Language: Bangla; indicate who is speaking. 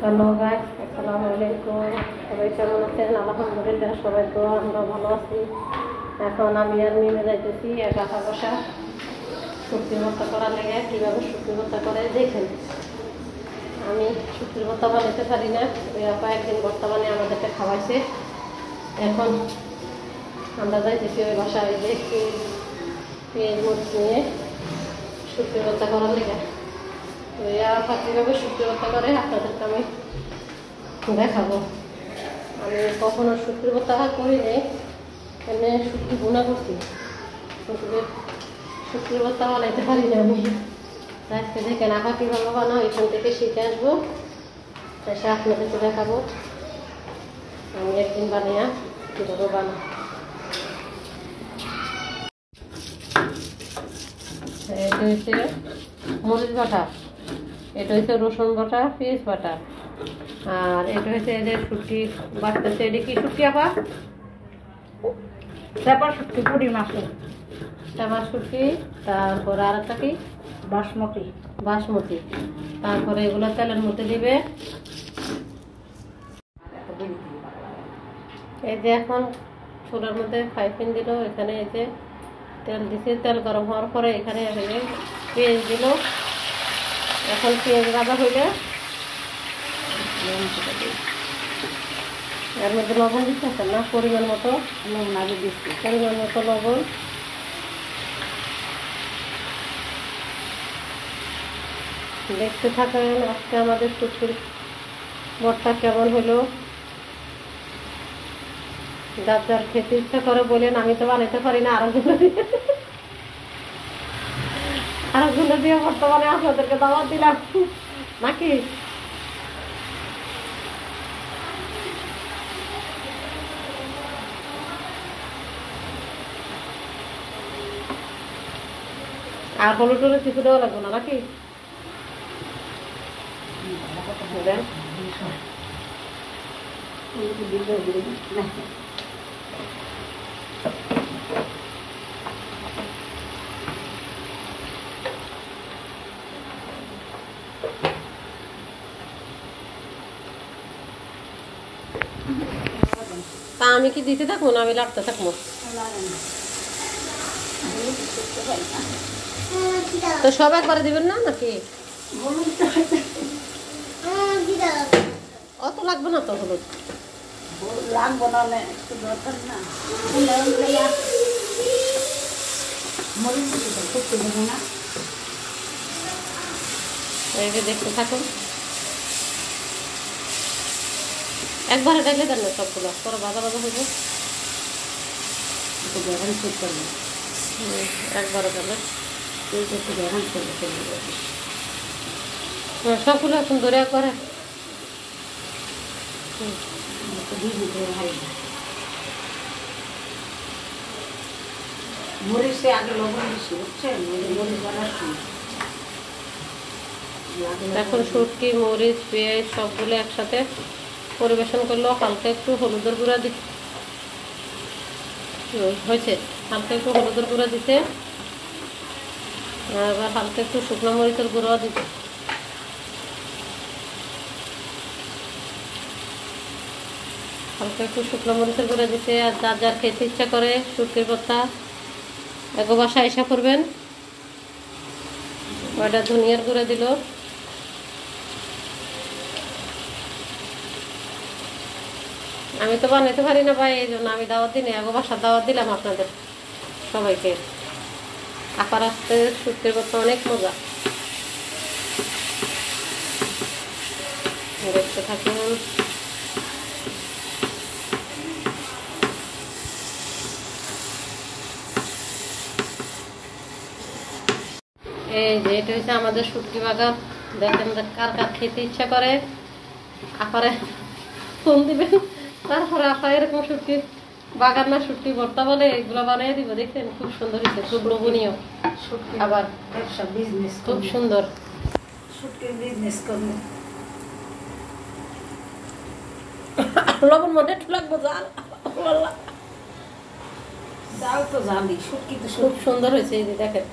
Speaker 1: হ্যালো গাইস, আসসালামু আলাইকুম। সবাই কেমন আছেন? আলহামদুলিল্লাহ সবাই তো আমরা ভালো আছি। এখন আমি আর মিমে যাইতেছি একা বসা শুটকি ভর্তা করার লেগে। কীভাবে শুটকি ভর্তা করে দেখেন। আমি শুটকির ভর্তা বানাইতে পারি না, ওই আপা একদিন ভর্তা বানিয়ে আমাদেরকে খাওয়াইছে। এখন আমরা যাইতেছি ওই বাসায় দেখি পেঁয়াজ মরিচ নিয়ে শুটকি ভর্তা করার লেগে। ওই আপা কীভাবে শুটকি ভর্তা করে আপনাদেরকে আমি দেখাবো। আমি কখনো শুটকির ভর্তা করিনি, এমনি শুটকি বোনা করছি, কিন্তু শুটকির ভর্তা বানাইতে পারি না আমি। আজকে দেখেন আপা কীভাবে বানাও, এখান থেকে শিখে আসবো, এসে আপনাদেরকে দেখাবো আমি একদিন বানিয়ে কীভাবে বানাই। এটা হচ্ছে মরিচ বাটা, এটা হচ্ছে রসুন বাটা, পেঁয়াজ বাটা, আর এটা হচ্ছে এদের শুটকি বাটতেছে। এটা কি শুটকি আপা?
Speaker 2: চাপা শুটকি, পুরি মাছের
Speaker 1: চাপা শুটকি। তারপর আর একটা কি?
Speaker 2: বাসমতি।
Speaker 1: বাসমতি। তারপরে এগুলো তেলের মধ্যে দিবে। এই যে এখন চুলার মধ্যে ফ্রাই প্যান দিল, এখানে এই যে তেল দিছে, তেল গরম হওয়ার পরে এখানে পেঁয়াজ দিল। এখন পেঁয়াজ ভাজা হইলে এর মধ্যে লবণ দিতেছে না, পরিমাণ মতো
Speaker 2: লবণ আগে দিচ্ছি।
Speaker 1: পরিমাণ মতো লবণ। দেখতে থাকেন আজকে আমাদের শুটকির ভর্তা কেমন হলো। যার যার খেতে ইচ্ছা করে বলেন, আমি তো বানাইতে পারি না। আরো গুলো দিয়ে ভর্তা বানিয়ে আপনাদেরকে দাওয়াত দিলাম নাকি? আর হলুদ টলুদ কিছু দেওয়া লাগবে না নাকি? তা আমি কি দিতে থাকবো না আমি লাগতে থাকবো? তো সব একবারে দিবেন না নাকি? অত লাগবে না তো হলুদ।
Speaker 2: লাগবো না, একটু দরকার না।
Speaker 1: এই যে দেখতে থাকুন, একবারে ডাইলে দেন না সবগুলো, পরে ভাজা ভাজা হইব। একবারে দেবেন সবগুলো এখন ধরে একবারে।
Speaker 2: মরিচে আগে লবণ দিচ্ছি, বুঝছেন? মরিচ বানার
Speaker 1: এখন শুটকি, মরিচ, পেঁয়াজ সবগুলো একসাথে পরিবেশন করলো। হালকা একটু হলুদের গুঁড়া হয়েছে, হালকা একটু হলুদের গুঁড়া দিতে, এবার হালকা একটু শুকনো মরিচের গুঁড়াও দিতে। হালকা একটু শুকনো মরিচের গুঁড়া দিতে। আর যার যার খেতে ইচ্ছা করে শুটকির ভর্তা এক বাসা এসা করবেন। ওটা ধনিয়ার গুঁড়া দিল। আমি তো বানাইতে পারি না ভাই, এই জন্য আমি দাওয়াত দিই না, এক বাসার দাওয়াত দিলাম আপনাদের সবাইকে। আপার আসতে শুটকির ভর্তা অনেক মজা, দেখতে থাকুন। এই যে এটা হচ্ছে আমাদের শুটকি বাগান। দেখেন কার কার খেতে ইচ্ছা করে আপারে ফোন দিবেন। তারপরে আপা এরকম শুটকি বাগান না শুটকি ভর্তা বলে এগুলো বানিয়ে দিব। দেখেন খুব সুন্দর হয়েছে, খুব লোভনীয়, আবার খুব সুন্দর।
Speaker 2: শুটকির বিজনেস করলে
Speaker 1: লবণ মধ্যে একটু লাগবো, জাল
Speaker 2: জাল তো জানি, শুটকি তো
Speaker 1: খুব সুন্দর হয়েছে। এই যে দেখেন